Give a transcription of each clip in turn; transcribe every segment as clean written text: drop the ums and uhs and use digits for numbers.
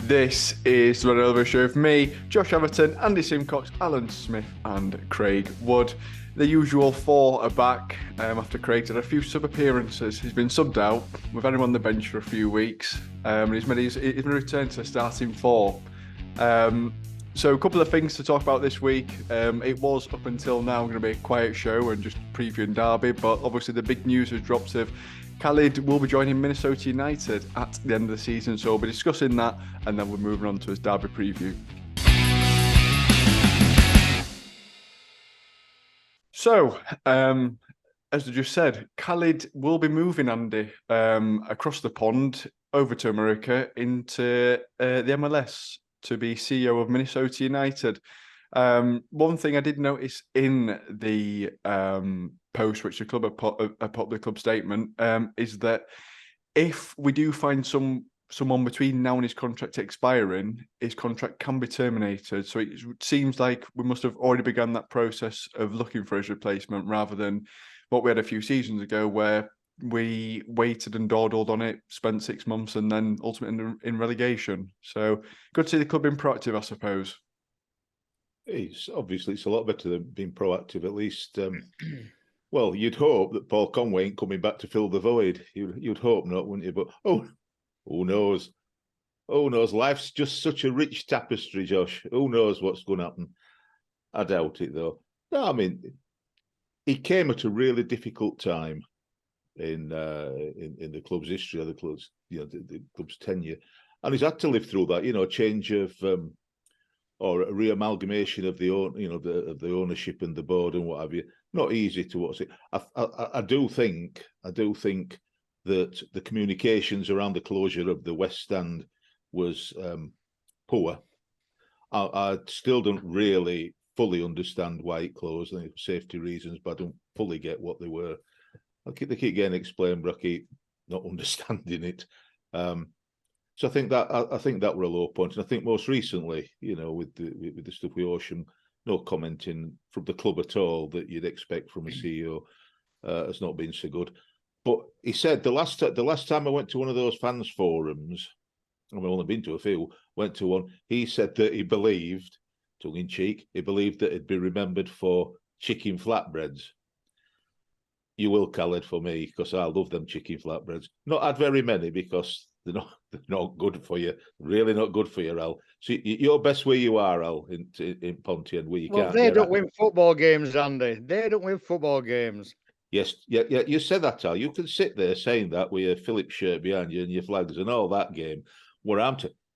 This is the Red Elbow Show with me, Josh Everton, Andy Simcox, Alan Smith, and Craig Wood. The usual four are back after Craig's had a few sub appearances. He's been subbed out. We've had him on the bench for a few weeks. He's been returned to the starting four. So a couple of things to talk about this week. It was up until now going to be a quiet show and just previewing Derby, but obviously the big news has dropped of Khaled will be joining Minnesota United at the end of the season, so we'll be discussing that, and then we're moving on to his Derby preview. So, as I just said, Khaled will be moving, Andy, across the pond over to America into the MLS to be CEO of Minnesota United. One thing I did notice in the post, which the club have put the club statement, is that if we do find someone between now and his contract expiring, his contract can be terminated. So it seems like we must have already begun that process of looking for his replacement, rather than what we had a few seasons ago, where we waited and dawdled on it, spent 6 months, and then ultimately in relegation. So good to see the club being proactive, I suppose. It's a lot better than being proactive. At least, well, you'd hope that Paul Conway ain't coming back to fill the void. You'd hope not, wouldn't you? But who knows? Who knows? Life's just such a rich tapestry, Josh. Who knows what's going to happen? I doubt it, though. No, I mean, he came at a really difficult time in the club's history, or the club's the club's tenure, and he's had to live through that. A change of or a reamalgamation of the ownership and the board and what have you. Not easy to watch it. I do think that the communications around the closure of the West Stand was poor. I still don't really fully understand why it closed. I think for safety reasons, but I don't fully get what they were. They keep getting explained, but I keep not understanding it. So I think that were a low point, and I think most recently, with the stuff with Ocean, no commenting from the club at all that you'd expect from a CEO has not been so good. But he said the last time I went to one of those fans forums, I've only been to a few, went to one. He said that he believed, tongue in cheek, that it'd be remembered for chicken flatbreads. You will, Khaled, for me, because I love them chicken flatbreads. Not had very many because they're not good for you. Really not good for you, Al. So you're best where you are, Al, in Pontian, where you can't. They don't win football games, Andy. They don't win football games. Yes, yeah. You said that, Al. You can sit there saying that with your Phillips shirt behind you and your flags and all that game.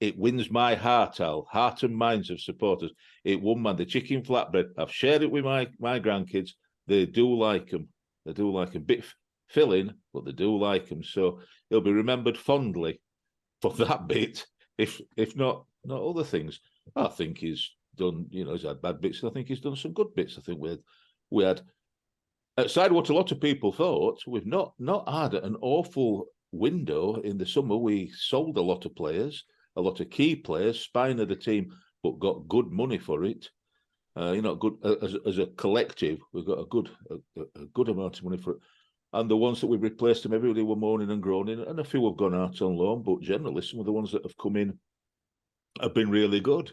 It wins my heart, Al. Heart and minds of supporters. It won, man. The chicken flatbread. I've shared it with my grandkids. They do like them. They do like a bit filling, but they do like them. So he'll be remembered fondly for that bit, if not other things. I think he's done, he's had bad bits. I think he's done some good bits. I think we had, outside what a lot of people thought, we've not had an awful window in the summer. We sold a lot of players, a lot of key players, spine of the team, but got good money for it. Good as a collective, we've got a good amount of money for it. And the ones that we've replaced them, everybody were moaning and groaning, and a few have gone out on loan. But generally, some of the ones that have come in have been really good.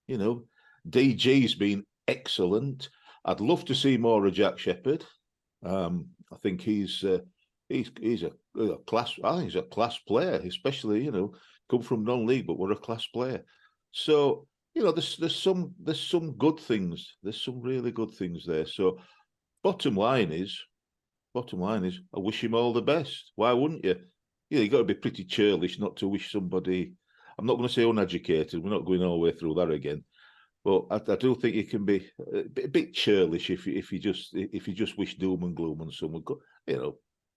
DG's been excellent. I'd love to see more of Jack Shepherd. I think he's a class. I think he's a class player, especially come from non-league, but we're a class player. So. There's some good things. There's some really good things there. So, bottom line is, I wish him all the best. Why wouldn't you? You got to be pretty churlish not to wish somebody. I'm not going to say uneducated. We're not going all the way through that again. But I do think you can be a bit churlish if you just wish doom and gloom on someone.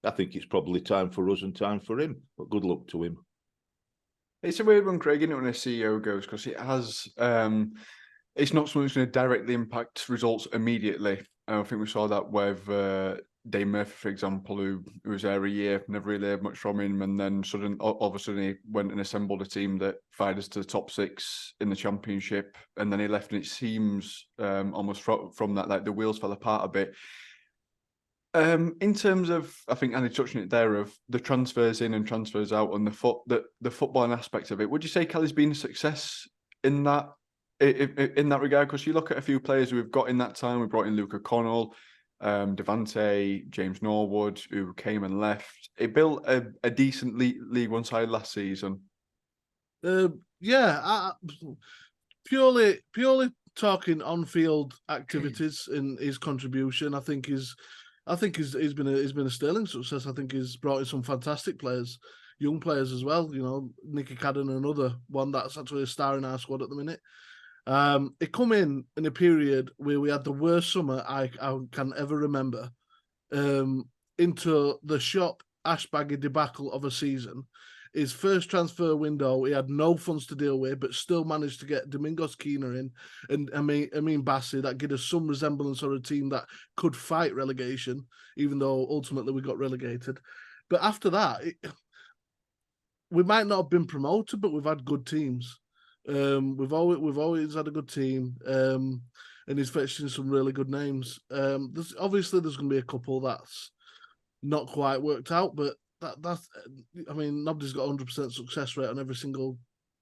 I think it's probably time for us and time for him. But good luck to him. It's a weird one, Craig, isn't it, when a CEO goes, because it has. It's not something that's going to directly impact results immediately. I think we saw that with Dave Murphy, for example, who was there a year, never really heard much from him, and then all of a sudden he went and assembled a team that fired us to the top 6 in the Championship, and then he left, and it seems almost from that, like the wheels fell apart a bit. In terms of, I think Andy touched on it there, of the transfers in and transfers out and the footballing aspect of it, would you say Kelly's been a success in that in that regard? Because you look at a few players who we've got in that time. We brought in Luke O'Connell, Devante, James Norwood, who came and left. It built a decent League One side last season. Purely talking on-field activities in his contribution, I think he's been a sterling success. I think he's brought in some fantastic players, young players as well. You know, Nicky Cadden, another one that's actually a star in our squad at the minute. It come in a period where we had the worst summer I can ever remember. Into the shop Ashbaggy debacle of a season. His first transfer window, he had no funds to deal with, but still managed to get Domingos Keener in, and I mean Bassi, that gave us some resemblance of a team that could fight relegation, even though ultimately we got relegated. But after that, we might not have been promoted, but we've had good teams. We've always had a good team, and he's fetching some really good names. There's going to be a couple that's not quite worked out, but that's, I mean, nobody's got 100% success rate on every single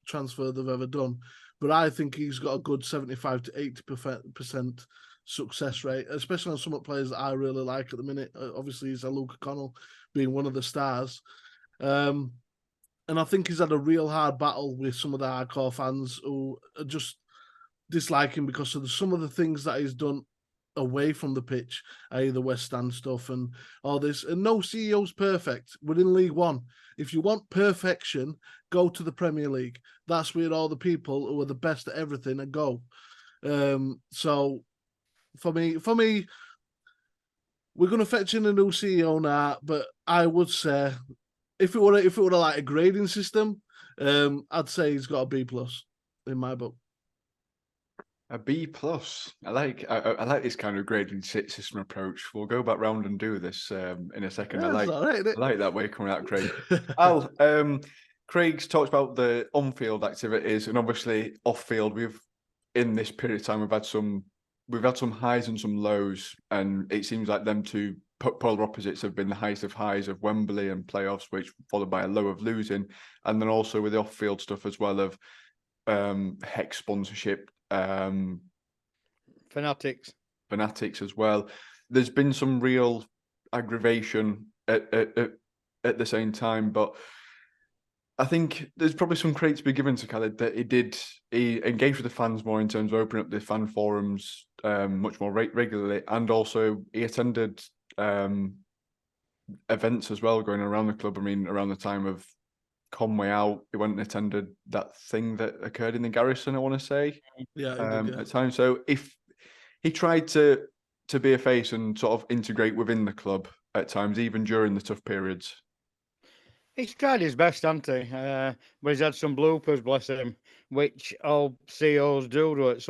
transfer they've ever done, but I think he's got a good 75 to 80% success rate, especially on some of the players that I really like at the minute. Obviously, he's a Luke O'Connell being one of the stars. And I think he's had a real hard battle with some of the hardcore fans who are just dislike him because of some of the things that he's done away from the pitch, i.e. the West Stand stuff and all this. And no CEO's perfect. We're in League One. If you want perfection, go to the Premier League. That's where all the people who are the best at everything are go. So for me, we're going to fetch in a new CEO now, but I would say if it were like a grading system, I'd say he's got a B+ in my book. A B+. I like this kind of grading system approach. We'll go back round and do this in a second. Yeah, I like that way coming out, Craig. Al, Craig's talked about the on-field activities and obviously off-field. In this period of time we've had some highs and some lows, and it seems like them two polar opposites have been the highest of highs of Wembley and playoffs, which followed by a low of losing, and then also with the off-field stuff as well of Hex sponsorship. Fanatics as well. There's been some real aggravation at the same time, but I think there's probably some credit to be given to Khaled that he engaged with the fans more in terms of opening up the fan forums much more regularly, and also he attended events as well going around the club. I mean, around the time of Conway out, he went and attended that thing that occurred in the Garrison, I want to say. Yeah, at times. So if he tried to be a face and sort of integrate within the club at times, even during the tough periods. He's tried his best, hasn't he? But he's had some bloopers, bless him, which all CEOs do at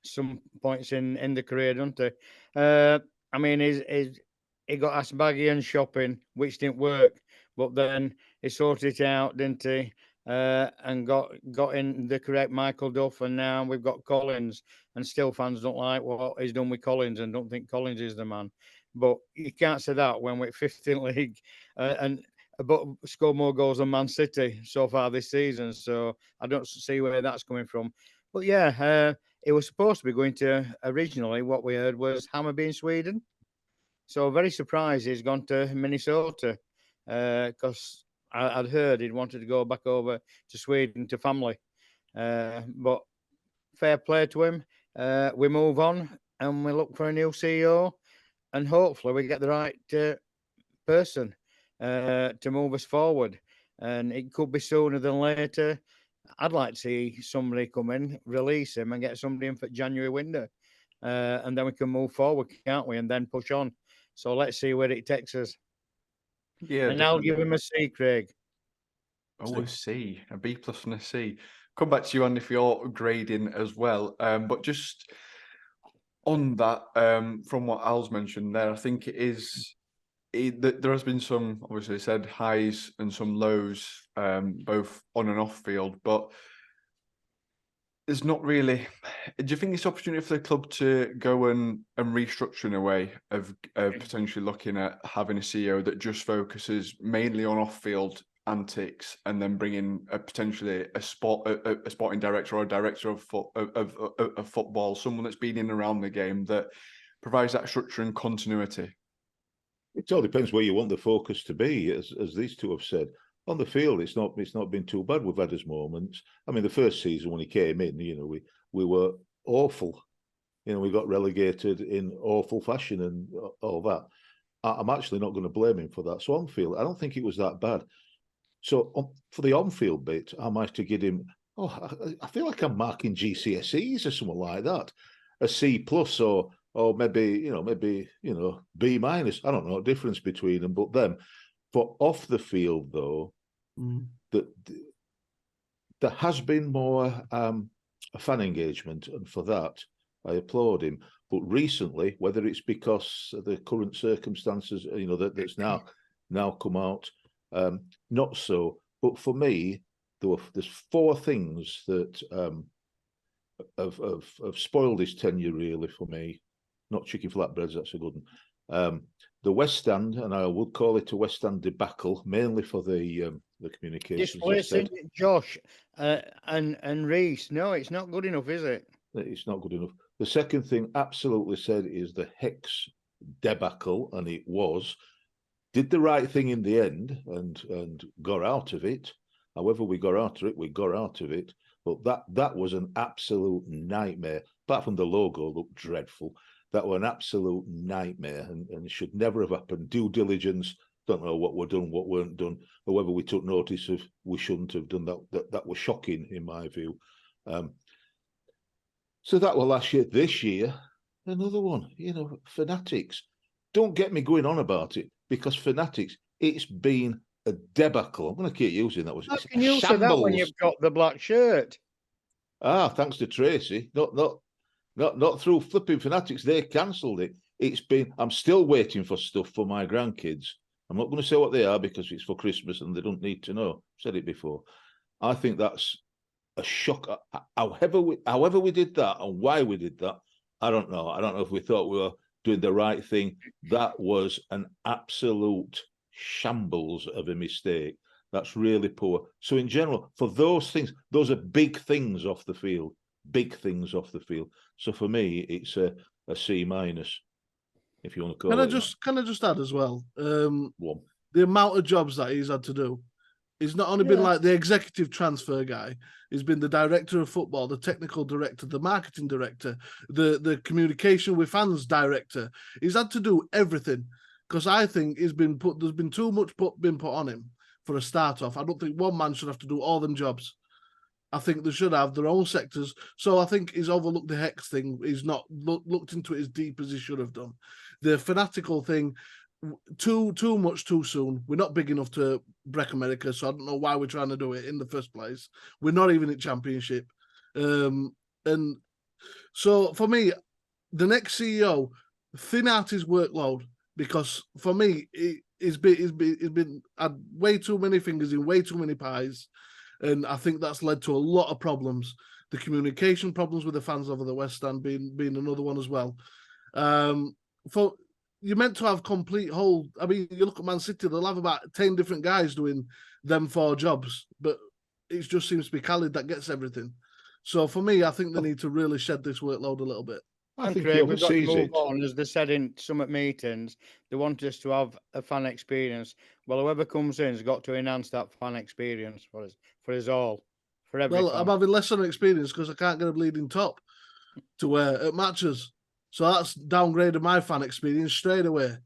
some points in the career, don't they? I mean, he got Asbaggy and shopping, which didn't work, but then he sorted it out, didn't he? And got in the correct Michael Duff, and now we've got Collins, and still fans don't like what he's done with Collins and don't think Collins is the man. But you can't say that when we're 15th league but scored more goals than Man City so far this season. So I don't see where that's coming from. But yeah, it was supposed to be going to originally, what we heard was Hammarby in Sweden. So very surprised he's gone to Minnesota because I'd heard he'd wanted to go back over to Sweden to family. But fair play to him. We move on and we look for a new CEO, and hopefully we get the right person to move us forward. And it could be sooner than later. I'd like to see somebody come in, release him, and get somebody in for January window. And then we can move forward, can't we? And then push on. So let's see where it takes us. Yeah, and I'll give him a C, Craig. Oh, a C, a B+ and a C. Come back to you, Andy, for your grading as well. But just on that, from what Al's mentioned there, I think there has been some, obviously, said highs and some lows, both on and off field. But there's not really. Do you think it's opportunity for the club to go and restructure in a way of potentially looking at having a CEO that just focuses mainly on off-field antics, and then bringing potentially a sporting director or a director of football, someone that's been in and around the game that provides that structure and continuity? It all depends where you want the focus to be, as these two have said. On the field, it's not been too bad. We've had his moments. I mean, the first season when he came in, we were awful. We got relegated in awful fashion and all that. I'm actually not going to blame him for that. So on field, I don't think it was that bad. So for the on-field bit, I might have to give him. I feel like I'm marking GCSEs or something like that, a C plus or maybe B minus. I don't know the difference between them, but them. For off the field, though, that there has been more fan engagement, and for that I applaud him. But recently, whether it's because of the current circumstances, that's now come out, not so. But for me, there's 4 things that have spoiled his tenure really for me. Not chicken flatbreads, that's a good one. The West Stand, and I would call it a West Stand debacle, mainly for the communications. Displacing Josh and Reese. No, it's not good enough, is it? It's not good enough. The second thing, absolutely said, is the Hex debacle, and it was. Did the right thing in the end and got out of it. However we got out of it, we got out of it. But that was an absolute nightmare. Apart from the logo looked dreadful. That was an absolute nightmare, and it should never have happened. Due diligence, don't know what were done, what weren't done, or whether we took notice of we shouldn't have done that. That was shocking in my view. So that was last year. This year, another one. Fanatics. Don't get me going on about it, because Fanatics, it's been a debacle. I'm going to keep using that. How can you say that when you've got the black shirt? Thanks to Tracy. Not through flipping Fanatics. They cancelled it. I'm still waiting for stuff for my grandkids. I'm not going to say what they are because it's for Christmas and they don't need to know. I've said it before. I think that's a shock. However we did that and why we did that, I don't know. I don't know if we thought we were doing the right thing. That was an absolute shambles of a mistake. That's really poor. So in general, for those things, those are big things off the field. Big things off the field. So for me, it's a C minus, if you want to call it. Can I just add as well? One. The amount of jobs that he's had to do. He's not only been like the executive transfer guy, he's been the director of football, the technical director, the marketing director, the communication with fans director. He's had to do everything, because I think there's been too much been put on him for a start off. I don't think one man should have to do all them jobs. I think they should have their own sectors. So I think he's overlooked the Hex thing. He's not looked into it as deep as he should have done. The fanatical thing, too much too soon. We're not big enough to break America, so I don't know why we're trying to do it in the first place. We're not even in championship. And so for me, the next CEO, thin out his workload, because for me, he's been had way too many fingers in way too many pies. And I think that's led to a lot of problems. The communication problems with the fans over the West Stand being another one as well. You're meant to have complete whole. I mean, you look at Man City; they'll have about 10 different guys doing them 4 jobs, but it just seems to be Khaled that gets everything. So for me, I think they need to really shed this workload a little bit. I think Craig, he we've got to oversees move it. on. As they said in summit meetings, they want us to have a fan experience. Well, whoever comes in has got to enhance that fan experience for us all, for every fan. I'm having less of an experience because I can't get a bleeding top to wear at matches. So that's downgraded my fan experience straight away.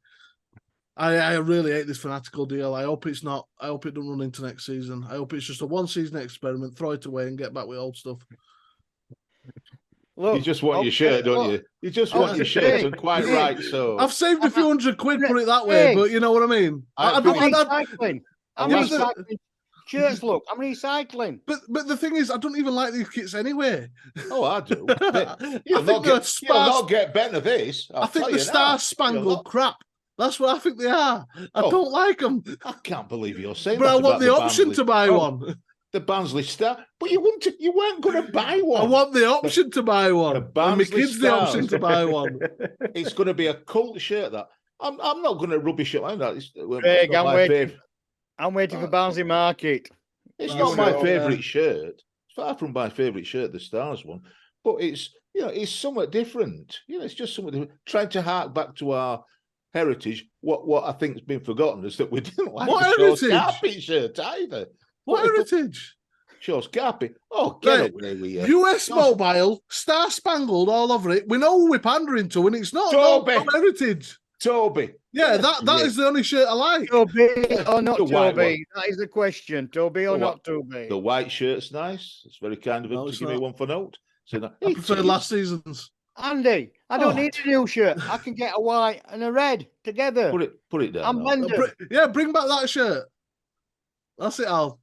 I really hate this fanatical deal. I hope it's not. I hope it don't run into next season. I hope it's just a one-season experiment, throw it away and get back with old stuff. Look, you just want your shirt, don't you? You just want your shirt, and quite right. So I've saved a few $100, put it that way, but you know what I mean. I'm recycling. Shirts, look, I'm recycling. But the thing is, I don't even like these kits anyway. Oh, I do. You'll not get better this. I think the star-spangled crap. That's what I think they are. I don't like them. I can't believe you're saying but that. I want the option to buy one. The Barnsley Star, but you weren't going to buy one. I want the option to buy one. The And my Barnsley kids the option Stars. to buy one. It's going to be a cult shirt. That I'm not going to rubbish it like that. It's Craig, not my favourite. I'm waiting for Barnsley Market. It's That's not my it, favourite shirt. It's far from my favourite shirt, the Stars one. But it's it's somewhat different. It's just somewhat different. Trying to hark back to our heritage. What I think's been forgotten is that we didn't like What the Shaw heritage? Scarpy shirt either. What heritage? Shaw Scarpy. Oh, get Right. up there with you. US Mobile, Star Spangled all over it. We know who we're pandering to, and it's not Toby. no heritage. Toby. Yeah, that is the only shirt I like. Toby or not The white Toby? That is the question. Toby or The not Toby? The white shirt's nice. It's very kind of him No, to it's give me not. one for note. So I prefer last season's. Andy, I don't Oh. need a new shirt. I can get a white and a red together. Put it down. I'm now. banter. Yeah, bring back that shirt. That's it, Al.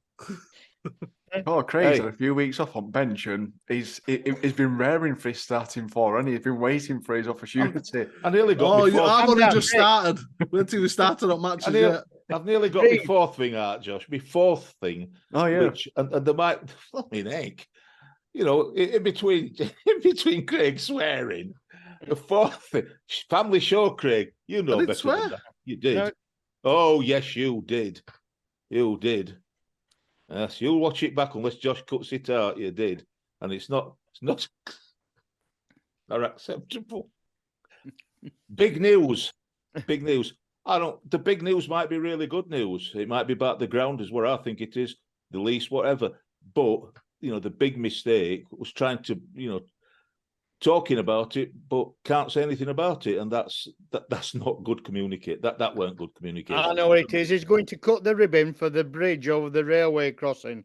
Oh, Craig's Hey. had a few weeks off on bench, and he's been raring for his starting four, and he's been waiting for his opportunity. I nearly got Oh, my fourth. I've only down, just Nick. started. Wait till we started on matches yet. I've nearly got my Please. fourth thing out, Josh. My fourth thing. Oh yeah, Which and there might flipping heck. In between Craig swearing, the fourth thing, family show, Craig. You know I didn't better swear. than that. You did. No. Oh yes, you did. You did. Yes, you'll watch it back unless Josh cuts it out. You did, and it's not not acceptable. Big news. Big news. The big news might be really good news. It might be about the ground is where I think it is, the least, whatever. But, the big mistake was trying to, talking about it, but can't say anything about it. And that's not good communicate. That weren't good communication. I know what it is. He's going to cut the ribbon for the bridge over the railway crossing.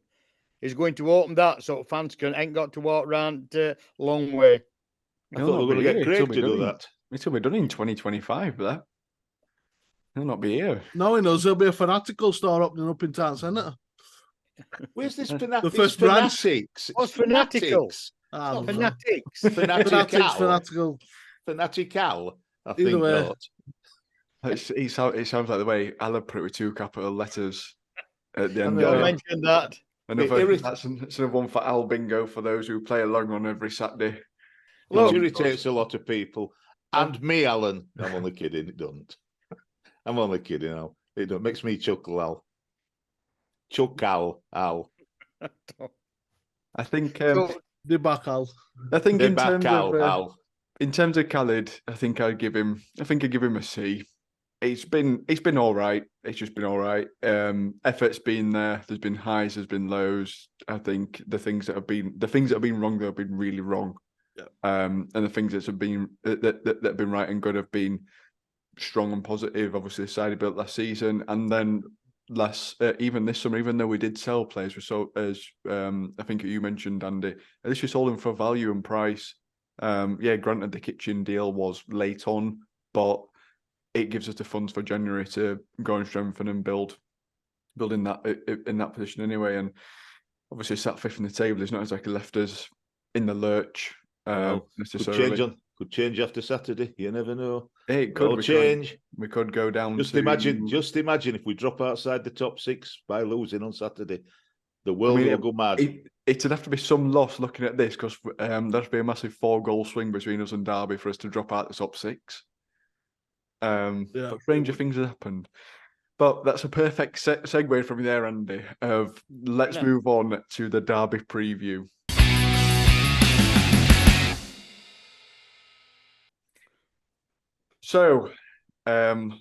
He's going to open that so fans ain't got to walk round long way. I thought we were going to get Craig to do that. It'll be done in 2025. That he'll not be here. Knowing us, there'll be a fanatical store opening up in town centre. Where's this The first branch. fanatics? What's fanatical? I don't know. Fanatics. Fanatical. Fanatical. I Either think way. not. It sounds like the way Alan put it with 2 capital letters at the end. know. Don't of it. mention that. That's another one for Al Bingo for those who play along on every Saturday. It irritates a lot of people. And me, Alan. I'm only kidding. It doesn't. I'm only kidding, Al. It don't. Makes me chuckle, Al. Chuckle, Al. I think. The back, Al. I think They're in back, terms Al, of Al. in terms of Khaled, I think I'd give him a C. It's been all right. It's just been all right. Effort's been there. There's been highs. There's been lows. I think the things that have been wrong, though, have been really wrong. Yeah. And the things that have been that have been right and good have been strong and positive. Obviously, the side he built last season, and then even this summer, even though we did sell players, as I think you mentioned, Andy, at least we sold them for value and price. Granted, the kitchen deal was late on, but it gives us the funds for January to go and strengthen and build in that position anyway. And obviously, sat 5th in the table. It's not exactly left us in the lurch necessarily. Could change after Saturday. You never know. It could change. We could go down. Just imagine if we drop outside the top 6 by losing on Saturday. The world will go mad. It'd have to be some loss looking at this, because there'd be a massive 4-goal swing between us and Derby for us to drop out the top 6. But stranger things have happened. But that's a perfect segue from there, Andy. Let's move on to the Derby preview. So,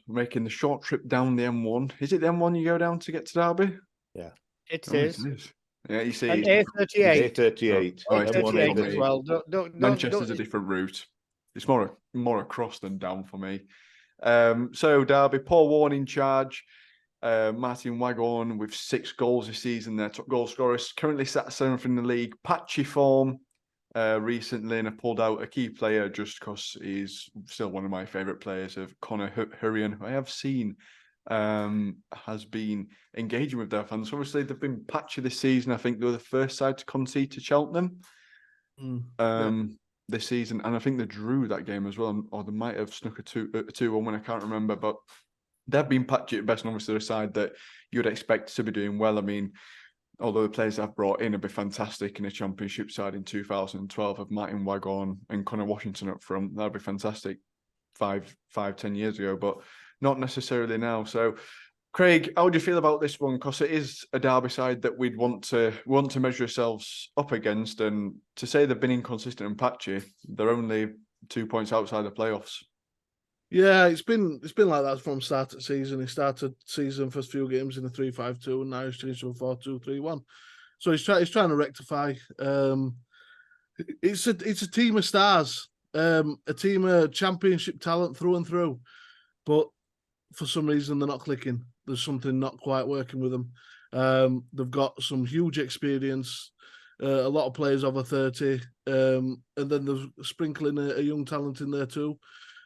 making the short trip down the M1. Is it the M1 you go down to get to Derby? Yeah. It Oh, is. It is. Yeah, you see. And it's- A38. A38. Oh, it's A38 M1 as well. Don't, Manchester's a different route. It's more across than down for me. So Derby, Paul Warren in charge. Martin Waghorn with 6 goals this season. Their top goal scorer, currently sat 7th in the league. Patchy form recently, and I pulled out a key player just because he's still one of my favourite players, of Conor Hurrian, who I have seen has been engaging with their fans. Obviously, they've been patchy this season. I think they were the first side to concede to Cheltenham this season, and I think they drew that game as well, or they might have snuck a 2-1 when I can't remember, but they've been patchy at best, and obviously a side that you would expect to be doing well. I mean, although the players I've brought in will be fantastic in a championship side in 2012 of Martin Waghorn and Connor Washington up front. That'd be fantastic 10 years ago, but not necessarily now. So, Craig, how do you feel about this one? Because it is a derby side that we'd want to measure ourselves up against, and to say they've been inconsistent and patchy, they're only 2 points outside the playoffs. Yeah, it's been like that from start of season. He started season first few games in a 3-5-2, and now he's changed to a 4-2-3-1. So he's trying to rectify. It's a team of stars, a team of championship talent through and through, but for some reason they're not clicking. There's something not quite working with them. They've got some huge experience, a lot of players over 30, and then there's sprinkling a young talent in there too.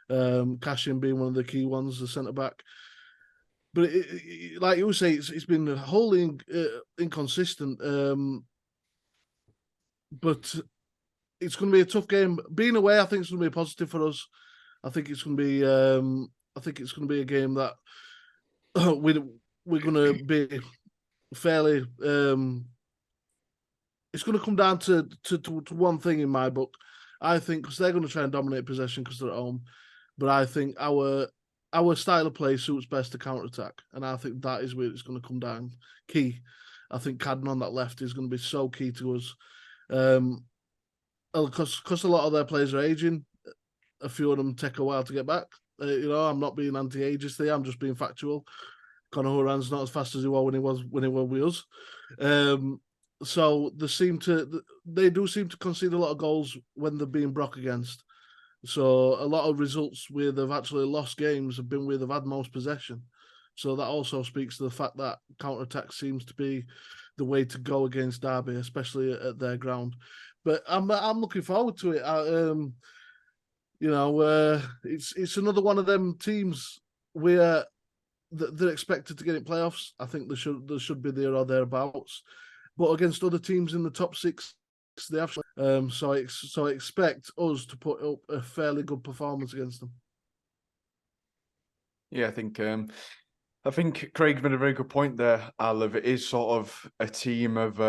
Cashin being one of the key ones, the centre back. But like you say, it's been wholly inconsistent. But it's going to be a tough game. Being away, I think it's going to be a positive for us. I think it's going to be. I think it's going to be a game that we're going to be fairly. It's going to come down to one thing in my book. I think because they're going to try and dominate possession because they're at home. But I think our style of play suits best to counter attack, and I think that is where it's going to come down. Key, I think Cadden on that left is going to be so key to us, because a lot of their players are aging. A few of them take a while to get back. I'm not being anti-ageist there. I'm just being factual. Conor Horan's not as fast as he was when he was with us. So they do seem to concede a lot of goals when they're being broke against. So a lot of results where they've actually lost games have been where they've had most possession. So that also speaks to the fact that counter-attack seems to be the way to go against Derby, especially at their ground. But I'm looking forward to it. It's another one of them teams where they're expected to get in playoffs. I think they should be there or thereabouts. But against other teams in the top six, they have. So I expect us to put up a fairly good performance against them. Yeah, I think Craig made a very good point there, Olive. It is sort of a team of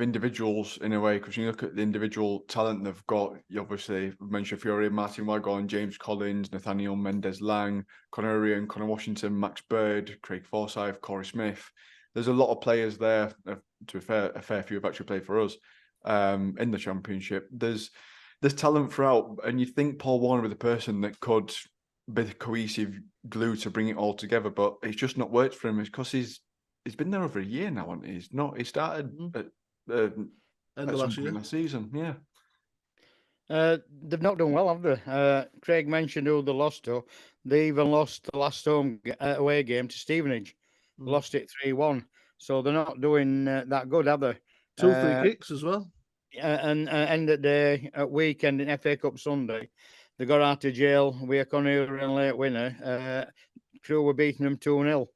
individuals in a way, because you look at the individual talent they've got. You obviously mentioned Fiore, Martin Waghorn, James Collins, Nathaniel Mendez-Lang, Conor Urian, Connor Washington, Max Bird, Craig Forsyth, Corey Smith. There's a lot of players there. To be fair, a fair few have actually played for us in the championship. There's talent throughout, and you think Paul Warner was the person that could be the cohesive glue to bring it all together, but it's just not worked for him. It's because he's been there over a year now, and he started at End of last year. Last season. Yeah. They've not done well, have they? Craig mentioned who they lost to. They even lost the last away game to Stevenage. Lost it 3-1. So they're not doing that good, have they? 2 free kicks as well. And end of the day, at weekend in FA Cup Sunday, they got out of jail with a Conor and late winner. Crew were beating them 2-0,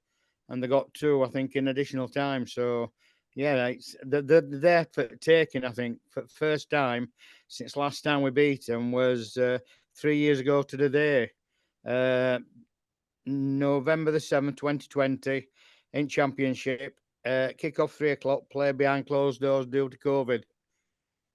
and they got 2, I think, in additional time. So, yeah, they're there for taking, I think, for the first time since last time we beat them was 3 years ago to the day. November the 7th, 2020, in Championship. Kick-off 3 o'clock, play behind closed doors due to COVID.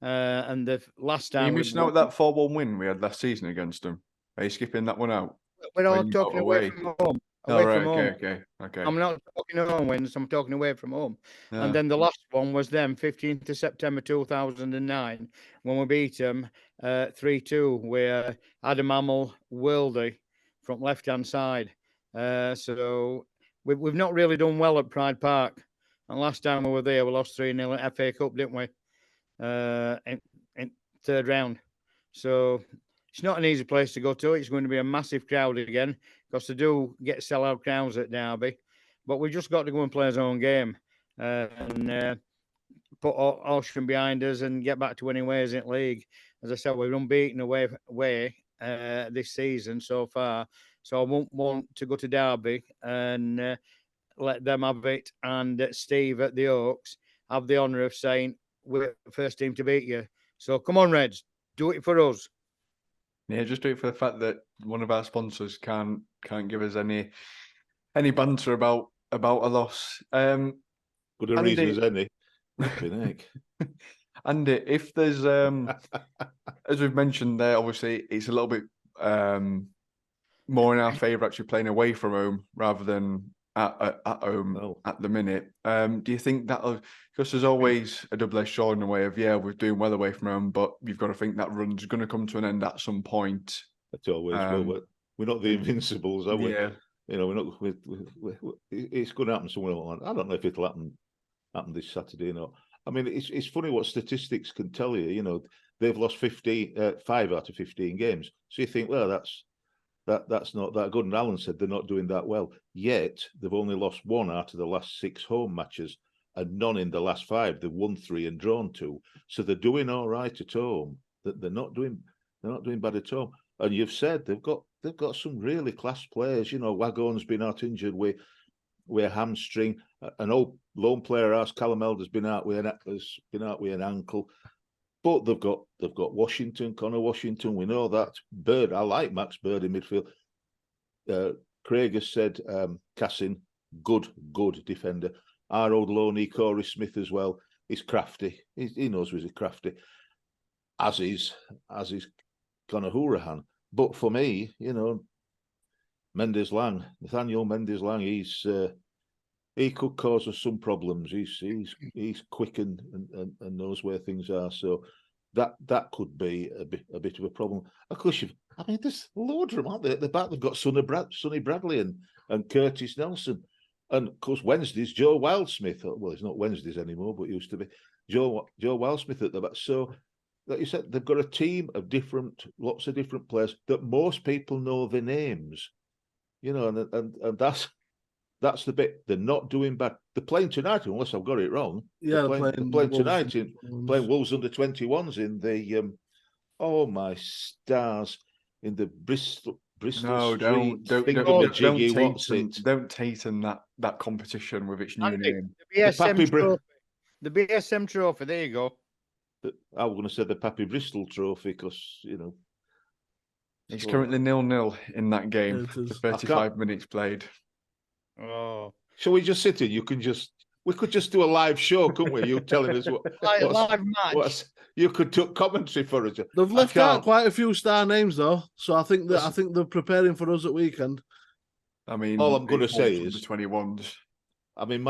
And the last time... Are you missing out that 4-1 win we had last season against them? Are you skipping that one out? We're all talking away from home. Away from home. Okay. I'm not talking home wins, I'm talking away from home. Yeah. And then the last one was them, 15th of September 2009, when we beat them 3-2, where Adam Hamill, Worldy from left-hand side. So we've not really done well at Pride Park. And last time we were there, we lost 3-0 at FA Cup, didn't we? In third round. So it's not an easy place to go to. It's going to be a massive crowd again, because they do get sellout crowds at Derby. But we've just got to go and play our own game and put Ocean behind us and get back to winning ways in league. As I said, we're unbeaten away this season so far. So I won't want to go to Derby and let them have it. And Steve at the Oaks have the honour of saying, we're the first team to beat you. So come on, Reds, do it for us. Yeah, just do it for the fact that one of our sponsors can't give us any banter about a loss. Good Good a reason as any. Flipping heck. And if there's, as we've mentioned there, obviously it's a little bit more in our favour actually playing away from home rather than at home at the minute. Do you think that'll, because there's always a double-edged sword in a way of, yeah, we're doing well away from home, but you've got to think that run's going to come to an end at some point. It's always, we're not the Invincibles, are we? Yeah. You know, it's going to happen somewhere along. I don't know if it'll happen this Saturday or not. I mean, it's funny what statistics can tell you. You know, they've lost 5 out of 15 games. So you think, well, that's not that good. And Alan said they're not doing that well. Yet they've only lost 1 out of the last 6 home matches, and none in the last 5. They've won 3 and drawn 2. So they're doing all right at home. They're not doing bad at home. And you've said they've got some really class players. You know, Wagon's been out injured with a hamstring. An old lone player, Callum has been out with an ankle. But they've got Washington, Connor Washington. We know that. Bird, I like Max Bird in midfield. Craig has said Cassin, good defender. Our old loanee Corey Smith as well. He's crafty. He knows he's crafty. As is Connor Hourahan. But for me, you know, Nathaniel Mendes-Lang, he could cause us some problems. He's quick and knows where things are. So that could be a bit of a problem. Of course, there's loads of them, aren't there? At the back, they've got Sonny Bradley and Curtis Nelson. And of course, Wednesday's Joe Wildsmith. Well, it's not Wednesdays anymore, but it used to be Joe Wildsmith at the back. So, like you said, they've got a team of lots of different players that most people know their names. You know, and that's the bit. They're not doing bad. They're playing tonight, unless I've got it wrong. Yeah, they're playing tonight playing Wolves under 21s in the oh my stars, in the Bristol No, Street. don't Tatum that competition with its new name. The BSM trophy. There you go. I was going to say the Pappy Bristol Trophy because, you know, it's currently 0-0 in that game for 35 minutes played. Oh, shall we just sit in? We could just do a live show, couldn't we? You telling us live match. You could do commentary for us. They've left out quite a few star names though, so I think they're preparing for us at weekend. I mean, all I'm going to say is the 21s. I mean,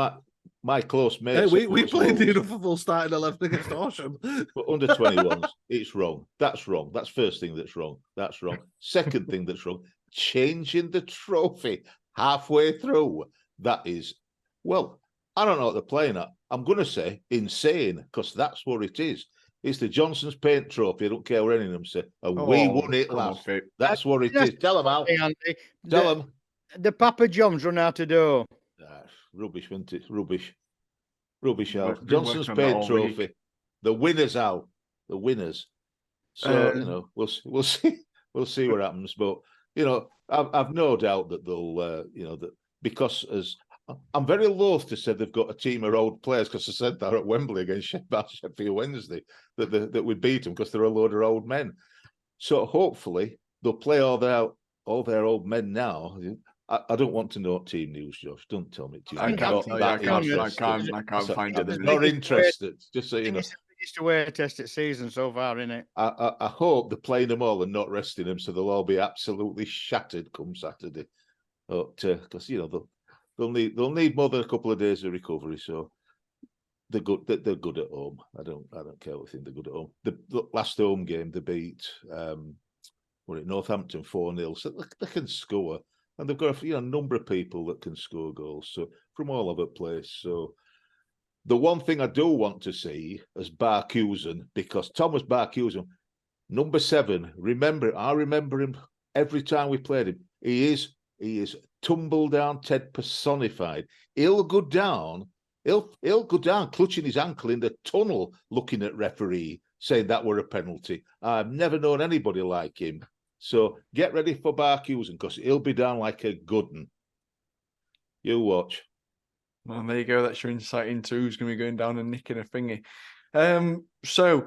my close mates. Hey, we played the full starting 11 against Horsham. But under 21s, it's wrong. That's wrong. That's first thing that's wrong. That's wrong. Second thing that's wrong, changing the trophy halfway through. That is, well, I don't know what they're playing at. I'm going to say insane, because that's what it is. It's the Johnson's Paint Trophy. I don't care what any of them say. And we won it last. That's what it is. Tell them, Al. Tell them. The Papa John's run out of dough. Rubbish, wasn't it? Rubbish, Al. Johnson's Paint Trophy. Week. The winners, Al. The winners. So, you know, we'll see. We'll see what happens. But, you know, I've no doubt that they'll, you know, that because I'm very loath to say they've got a team of old players, because I said that at Wembley against Sheffield Wednesday, that we beat them because they're a load of old men. So hopefully they'll play all their old men now. I don't want to know team news, Josh. Don't tell me team. I can't find it. I'm not interested. Just so you know. It's the biggest away test at season so far, isn't it? I hope they're playing them all and not resting them, so they'll all be absolutely shattered come Saturday. Because you know they'll need more than a couple of days of recovery. So they're good. They're good at home. I don't care what I think. They're good at home. The last home game they beat Northampton 4-0. So they can score. And they've got a number of people that can score goals, so from all over the place. So the one thing I do want to see is Barcusen, because Thomas Barcusen, number 7. I remember him every time we played him. He is tumble down Ted personified. He'll go down clutching his ankle in the tunnel, looking at referee, saying that were a penalty. I've never known anybody like him. So get ready for Barcusen, because he'll be down like a good one. You watch. Well, there you go. That's your insight into who's going to be going down and nicking a thingy. So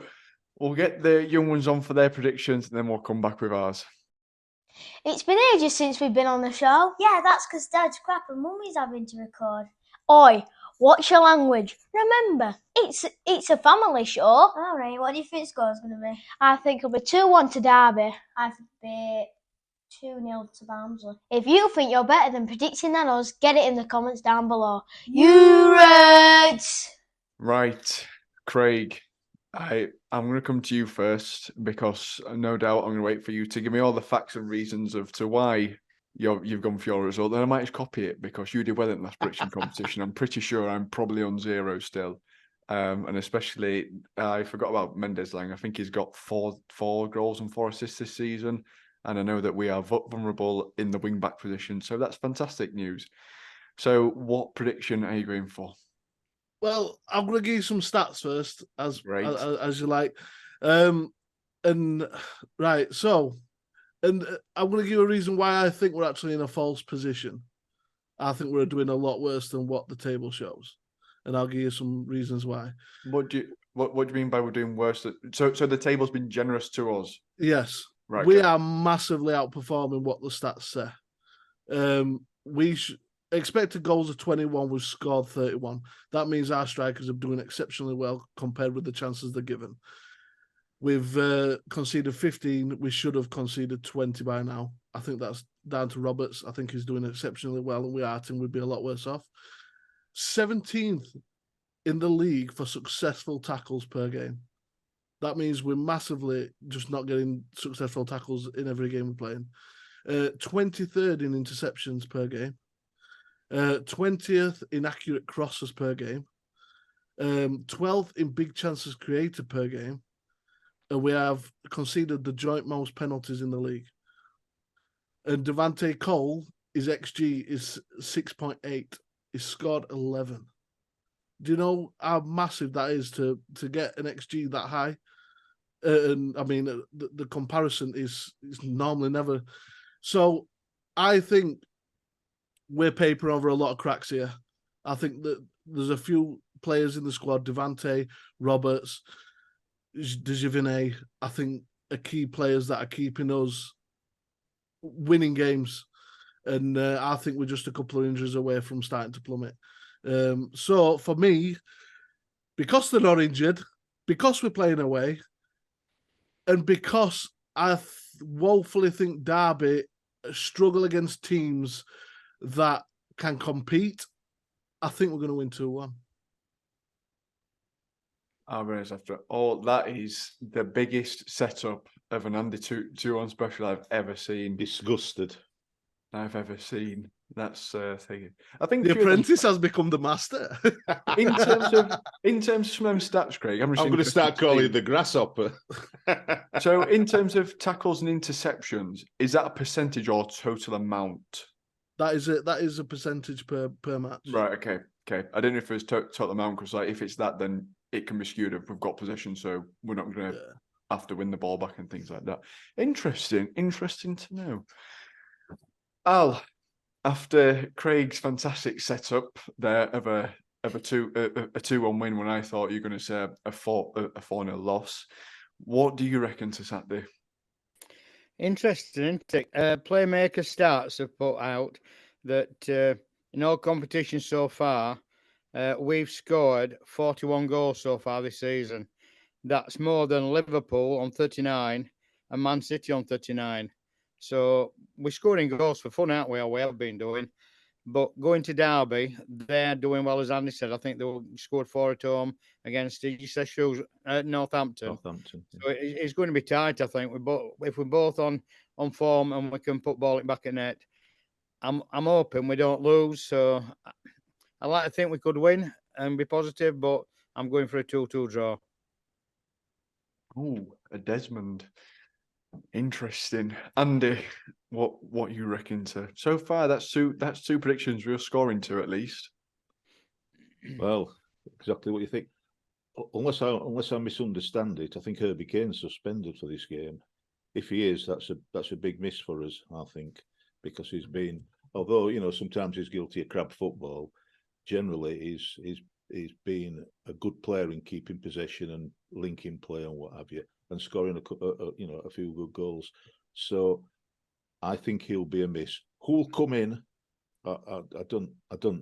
we'll get the young ones on for their predictions, and then we'll come back with ours. It's been ages since we've been on the show. Yeah, that's because Dad's crap and Mummy's having to record. Oi, Watch your language. Remember, it's a family show. All right, what do you think the score's going to be? I think it'll be 2-1 to Derby. I think it'll be 2-0 to Barnsley. If you think you're better than predicting than us, get it in the comments down below. You Reds! Right, Craig. I'm going to come to you first because no doubt I'm going to wait for you to give me all the facts and reasons of to why you've gone for your result. Then I might just copy it because you did well in the last prediction competition. I'm pretty sure I'm probably on 0 still, and especially I forgot about Mendes Lang. I think he's got four goals and 4 assists this season, and I know that we are vulnerable in the wing back position. So that's fantastic news. So what prediction are you going for? Well, I'm going to give you some stats first, as you like. I'm going to give a reason why I think we're actually in a false position. I think we're doing a lot worse than what the table shows, and I'll give you some reasons why. What do you mean by we're doing worse? So the table's been generous to us. Yes, right. We are massively outperforming what the stats say. Expected goals of 21, we've scored 31. That means our strikers are doing exceptionally well compared with the chances they're given. We've conceded 15. We should have conceded 20 by now. I think that's down to Roberts. I think he's doing exceptionally well, and our team would be a lot worse off. 17th in the league for successful tackles per game. That means we're massively just not getting successful tackles in every game we're playing. 23rd in interceptions per game. 20th in accurate crosses per game, 12th in big chances created per game, and we have conceded the joint most penalties in the league. And Devante Cole, his XG is 6.8. He's scored 11. Do you know how massive that is to get an XG that high? And I mean, the comparison is normally never. So I think we're papering over a lot of cracks here. I think that there's a few players in the squad, Devante, Roberts, Dejavine, I think are key players that are keeping us winning games. And I think we're just a couple of injuries away from starting to plummet. So for me, because they're not injured, because we're playing away, and because I woefully think Derby struggle against teams that can compete, I think we're going to win 2-1. Alvarez, after all, that is the biggest setup of an Andy 2-1 special I've ever seen. Disgusted. I've ever seen. That's thing. I think The Apprentice has become the master. in terms of some of them stats, Craig, I'm going to start calling you the grasshopper. So in terms of tackles and interceptions, is that a percentage or total amount? That is a percentage per match. Right. Okay. I don't know if it's total amount because if it's that, then it can be skewed if we've got possession, so we're not going to have to win the ball back and things like that. Interesting to know. Al, after Craig's fantastic setup there of a 2-1 win, when I thought you were going to say a 4-0 loss, what do you reckon to Saturday? Interesting, isn't it? Playmaker Stats have put out that in all competitions so far, we've scored 41 goals so far this season. That's more than Liverpool on 39 and Man City on 39. So we're scoring goals for fun, aren't we? Or we have been doing. But going to Derby, they're doing well, as Andy said. I think they scored 4 at home against Northampton. So it's going to be tight, I think. If we're both on form and we can put ball back at net, I'm hoping we don't lose. So I like to think we could win and be positive, but I'm going for a 2-2 draw. Oh, a Desmond. Interesting. Andy, what you reckon to so far? That's two predictions we're scoring to at least. Well, exactly what you think. Unless I misunderstand it, I think Herbie Kane's suspended for this game. If he is, that's a big miss for us, I think, because he's been, although sometimes he's guilty of crab football, generally he's been a good player in keeping possession and linking play and what have you, and scoring a few good goals. So I think he'll be a miss. Who'll come in? I don't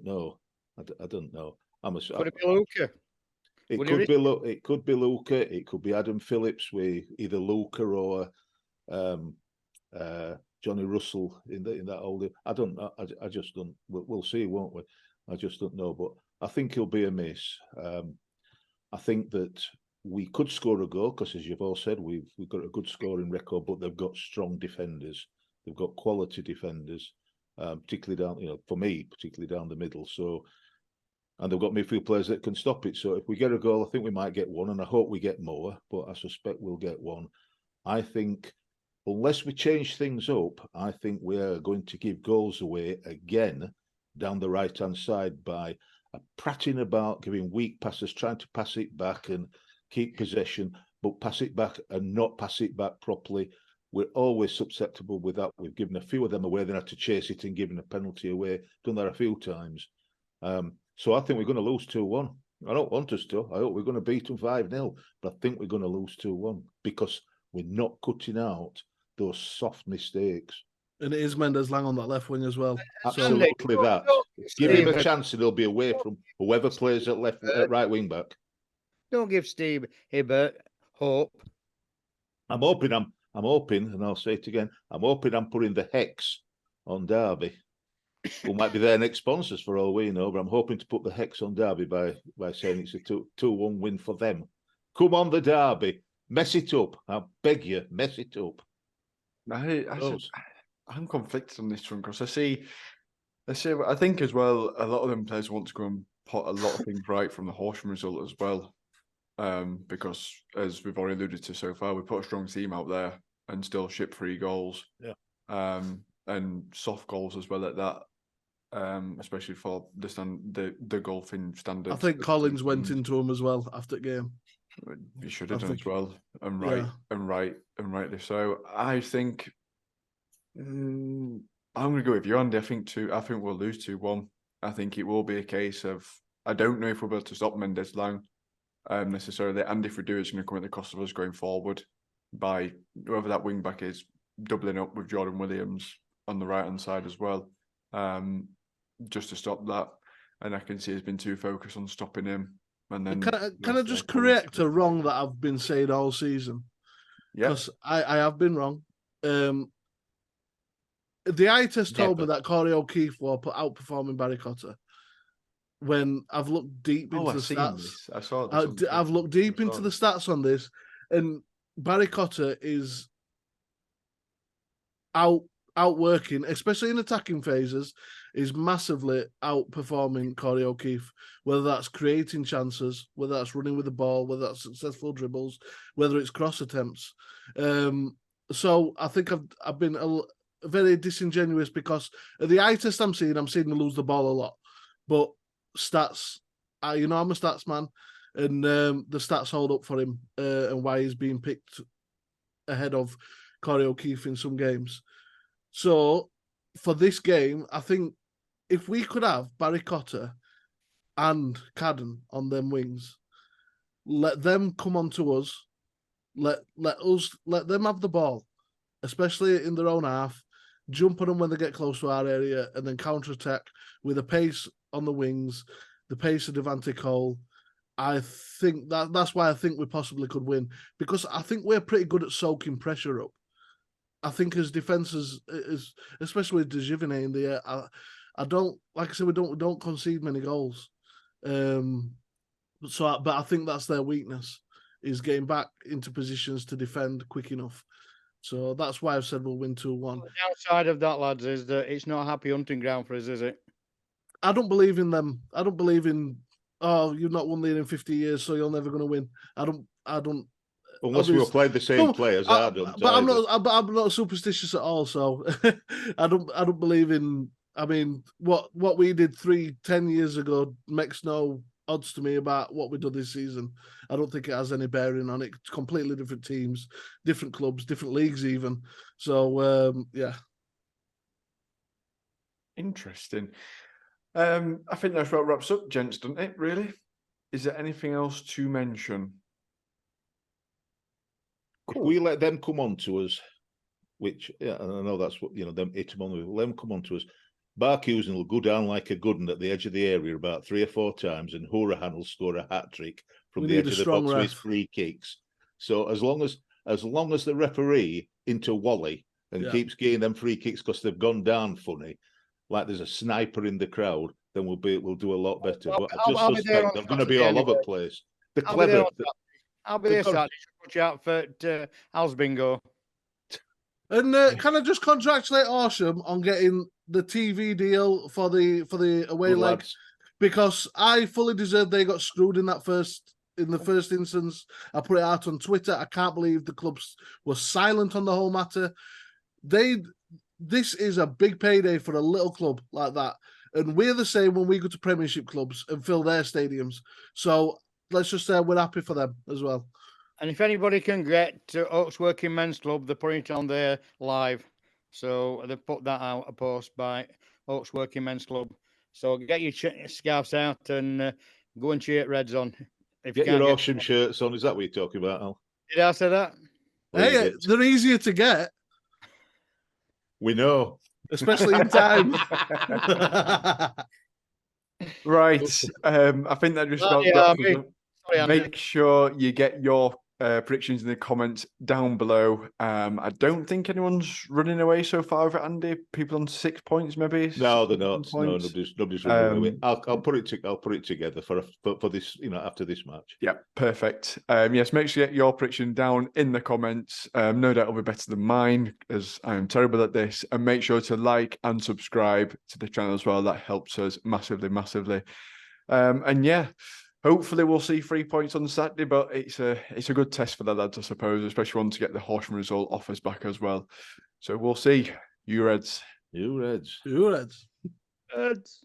know. I don't know. Could it be Luca? It Would could he be it could be Luca. It could be Adam Phillips with either Luca or Johnny Russell in that older. I don't know. I just don't. We'll see, won't we? I just don't know. But I think he'll be a miss. I think that we could score a goal because, as you've all said, we've got a good scoring record, but they've got strong defenders. They've got quality defenders, particularly down. For me, particularly down the middle. So. And they've got midfield players that can stop it. So if we get a goal, I think we might get one, and I hope we get more, but I suspect we'll get one. I think unless we change things up, I think we are going to give goals away again down the right-hand side by prattling about, giving weak passes, trying to pass it back and keep possession, but pass it back and not pass it back properly. We're always susceptible with that. We've given a few of them away, then had to chase it and given a penalty away. Done that a few times. So I think we're going to lose 2-1. I don't want us to. I hope we're going to beat them 5-0. But I think we're going to lose 2-1 because we're not cutting out those soft mistakes. And it is Mendes Lang on that left wing as well. Absolutely that. Give him a chance and he'll be away from whoever plays at right wing back. Don't give Steve Hibbert hope. I'm hoping, and I'll say it again, I'm hoping I'm putting the hex on Derby. Who might be their next sponsors for all we know, but I'm hoping to put the hex on Derby by saying it's a 2-1 win for them. Come on, the Derby. Mess it up. I beg you, mess it up. I'm conflicted on this one because I think as well, a lot of them players want to go and put a lot of things right from the Horsham result as well. Because as we've already alluded to so far, we put a strong team out there and still ship 3 goals. Yeah. And soft goals as well at that. Especially for the golfing standards. I think Collins went into him as well after the game. He should have done as well, and rightly so. I think I'm going to go with you, Andy. I think we'll lose 2-1. I think it will be a case of I don't know if we're able to stop Mendes Lang necessarily, and if we do, it's going to come at the cost of us going forward by whoever that wing back is, doubling up with Jordan Williams on the right hand side as well. Just to stop that, and I can see he's been too focused on stopping him. And then can I just correct a wrong that I've been saying all season? Yeah, because I have been wrong. The eye test told me that Corey O'Keefe was outperforming Barry Cotter. When I've looked deep into the stats, I saw this. I've looked deep into the stats on this, and Barry Cotter is outworking, especially in attacking phases, is massively outperforming Corey O'Keefe, whether that's creating chances, whether that's running with the ball, whether that's successful dribbles, whether it's cross attempts. So I think I've been very disingenuous because at the eye test I'm seeing him lose the ball a lot. But stats, I'm a stats man, and the stats hold up for him and why he's being picked ahead of Corey O'Keefe in some games. So for this game, I think if we could have Barry Cotter and Cadden on them wings, let them come on to us, let them have the ball, especially in their own half, jump on them when they get close to our area, and then counter-attack with the pace on the wings, the pace of Devante Cole. I think that's why I think we possibly could win, because I think we're pretty good at soaking pressure up. I think as defences, especially with Dejivine in the air, I don't, like I said, we don't concede many goals. But I think that's their weakness, is getting back into positions to defend quick enough. So that's why I've said we'll win 2-1. The downside of that, lads, is that it's not a happy hunting ground for us, is it? I don't believe in them. I don't believe in, you've not won there in 50 years, so you're never going to win. I don't. Unless we were playing the same players, I don't. But I'm not superstitious at all. So I don't believe in. I mean, what we did 10 years ago makes no odds to me about what we do this season. I don't think it has any bearing on it. It's completely different teams, different clubs, different leagues, even. So yeah. Interesting. I think that's what wraps up, gents, doesn't it? Really? Is there anything else to mention? If we let them come on to us, which and I know that's what them hit them on with, let them come on to us. Barkhusen will go down like a good one at the edge of the area about 3 or 4 times, and Hourahan will score a hat trick from We the need edge a of the strong box with his ref. free kicks. So as long as the referee into Wally and Yeah. keeps getting them free kicks because they've gone down funny, like there's a sniper in the crowd, then we'll do a lot better. But I just I'll be there suspect on they're going to Saturday be all over anyway. the place. They're I'll be there clever. on Saturday. I'll be they've there got- Saturday. Watch out for Al's bingo. And can I just congratulate Horsham on getting the TV deal for the away Good leg? lads. Because I fully deserve they got screwed in the first instance. I put it out on Twitter. I can't believe the clubs were silent on the whole matter. This is a big payday for a little club like that. And we're the same when we go to Premiership clubs and fill their stadiums. So let's just say we're happy for them as well. And if anybody can get Oaks Working Men's Club, they're putting it on there live. So they put that out, a post by Oaks Working Men's Club. So get your scarves out and go and cheer Reds on. If Get you your can't Horsham shirts on. Is that what you're talking about, Al? Did I say that? Well, you Hey, did. they're easier to get, We know. especially in time. Right. I think that just about Bloody wraps us army. up. Sorry, Andy. Make sure you get your predictions in the comments down below. I don't think anyone's running away so far with it, Andy. People on 6 points, maybe. No, they're 7 not. No, points. nobody's running away. Um, I'll put it together for this. After this match. Yeah, perfect. Yes, make sure you get your prediction down in the comments. No doubt it'll be better than mine, as I am terrible at this. And make sure to like and subscribe to the channel as well. That helps us massively, massively. And yeah, hopefully we'll see 3 points on Saturday, but it's a good test for the lads, I suppose, especially one to get the Horsham result off us back as well. So we'll see. You Reds. You Reds. Reds. Reds.